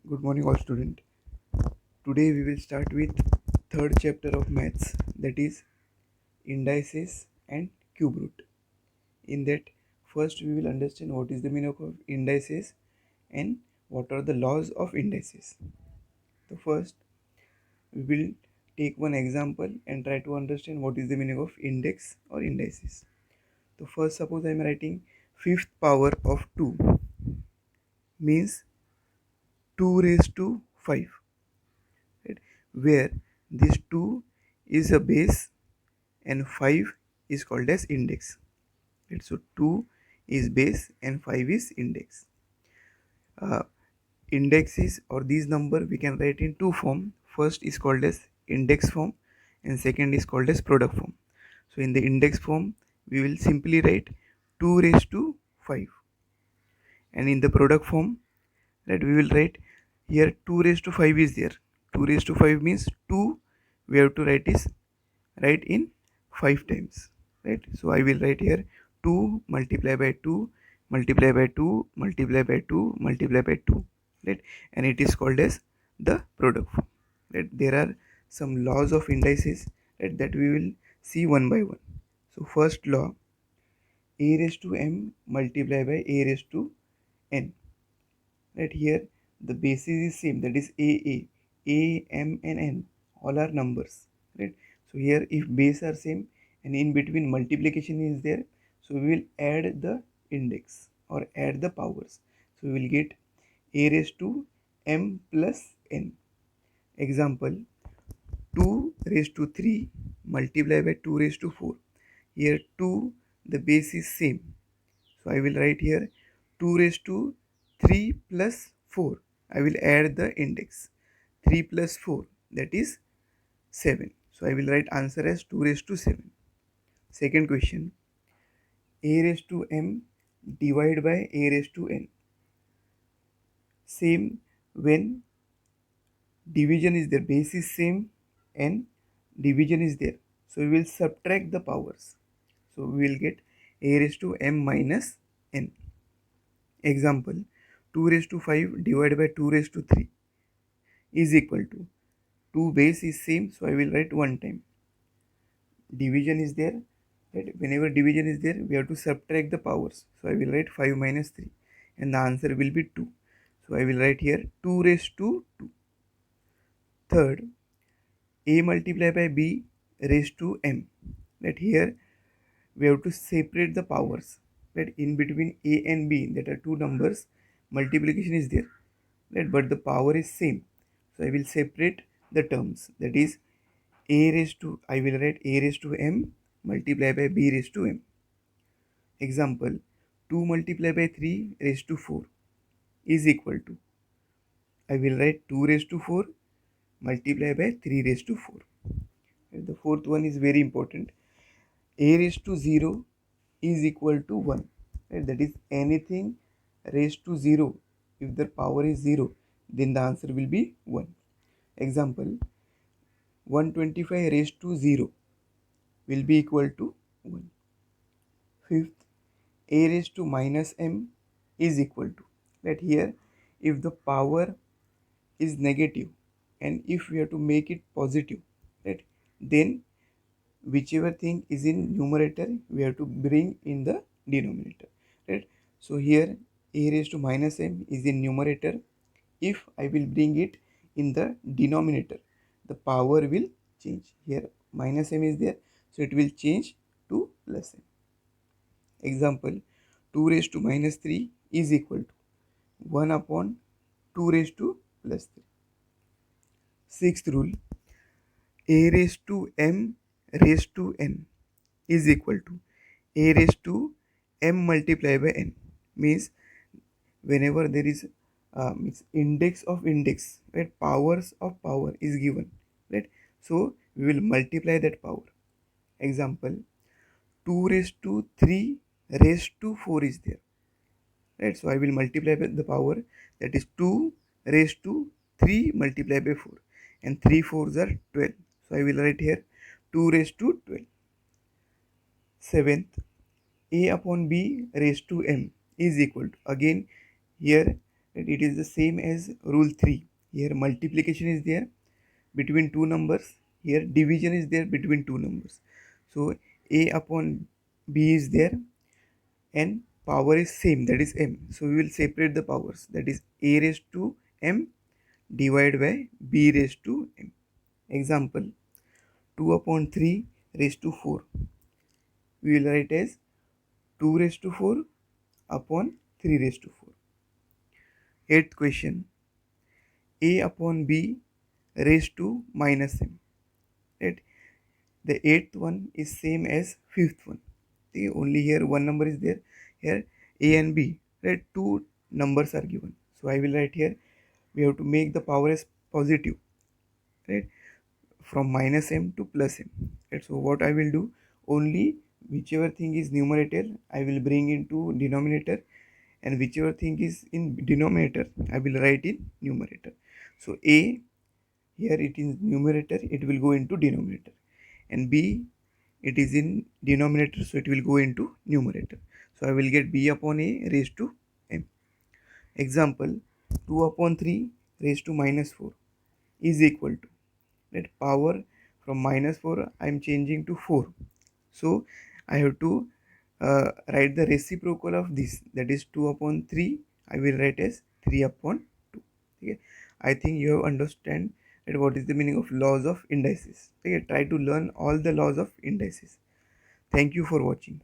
Good morning, all student. Today we will start with third chapter of maths, that is indices and cube root. In that, first we will understand what is the meaning of indices and what are the laws of indices. So first we will take one example and try to understand what is the meaning of index or indices. So first, suppose I am writing fifth power of 2 means 2 raised to 5, right? Where this 2 is a base and 5 is called as index, right? So 2 is base and 5 is index. uh, Indexes or these number we can write in two form. First is called as index form and second is called as product form. So in the index form we will simply write 2 raised to 5, and in the product form, right, we will write here 2 raised to 5 is there. 2 raised to 5 means 2 we have to write in 5 times, right? So I will write here 2 multiply by 2 multiply by 2 multiply by 2 multiply by 2, right? And it is called as the product form, right? There are some laws of indices, right, that we will see one by one. So first law, a raised to m multiply by a raised to n, right? Here the basis is same, that is a m and n all are numbers, right? So here if base are same and in between multiplication is there, so we will add the index or add the powers. So we will get a raised to m plus n. Example, 2 raised to 3 multiply by 2 raised to 4. Here 2 the base is same, so I will write here 2 raised to 3 plus 4. I will add the index. 3 plus 4, that is 7. So I will write answer as 2 raised to 7. Second question, a raised to m divided by a raised to n. Same, when division is there, base is same and division is there. So we will subtract the powers. So we will get a raised to m minus n. Example, 2 raised to 5 divided by 2 raised to 3 is equal to 2 base is same, so I will write one time. Division is there, right? Whenever division is there, we have to subtract the powers. So I will write 5 minus 3 and the answer will be 2. So I will write here 2 raised to 2. Third, a multiplied by b raised to m. Right, here we have to separate the powers. Right, in between a and b, that are two numbers, multiplication is there, right, but the power is same. So I will separate the terms, that is a raised to, I will write a raised to m multiply by b raised to m. Example, 2 multiply by 3 raised to 4 is equal to, I will write 2 raised to 4 multiply by 3 raised to 4. And the fourth one is very important. A raised to 0 is equal to 1. Right? That is anything raised to 0. If the power is 0, then the answer will be 1. Example, 125 raised to 0 will be equal to 1. Fifth, a raised to minus m is equal to, right, here if the power is negative and if we have to make it positive, right, then whichever thing is in numerator we have to bring in the denominator, right? So here a raised to minus m is in numerator. If I will bring it in the denominator, the power will change. Here minus m is there, so it will change to plus m. Example, 2 raised to minus 3 is equal to 1 upon 2 raised to plus 3. Sixth rule, a raised to m raised to n is equal to a raised to m multiplied by n. Means whenever there is means index of index, right, powers of power is given, right? So we will multiply that power. Example, 2 raised to 3 raised to 4 is there, right? So I will multiply by the power, that is 2 raised to 3 multiplied by 4, and 3 fours are 12. So I will write here 2 raised to 12. Seventh, a upon b raised to m is equal to, again here Right? It is the same as rule 3. Here multiplication is there between two numbers. Here division is there between two numbers. So a upon b is there and power is same, that is m. So we will separate the powers, that is a raised to m divided by b raised to m. Example, 2 upon 3 raised to 4. We will write as 2 raised to 4 upon 3 raised to 4. Eighth question, a upon b raised to minus m. Right? The eighth one is same as fifth one. See, only here one number is there. Here a and b, right? Two numbers are given. So I will write here, we have to make the power as positive, right? From minus m to plus m. Right? So what I will do, only whichever thing is numerator I will bring into denominator, and whichever thing is in denominator I will write in numerator. So a, here it is numerator, it will go into denominator, and b, it is in denominator, so it will go into numerator. So I will get b upon a raised to m. Example, 2 upon 3 raised to minus 4 is equal to, that power from minus 4 I am changing to 4. So I have to write the reciprocal of this, that is 2 upon 3 I will write as 3 upon 2. Okay, I think you have understand that what is the meaning of laws of indices. Okay, try to learn all the laws of indices. Thank you for watching.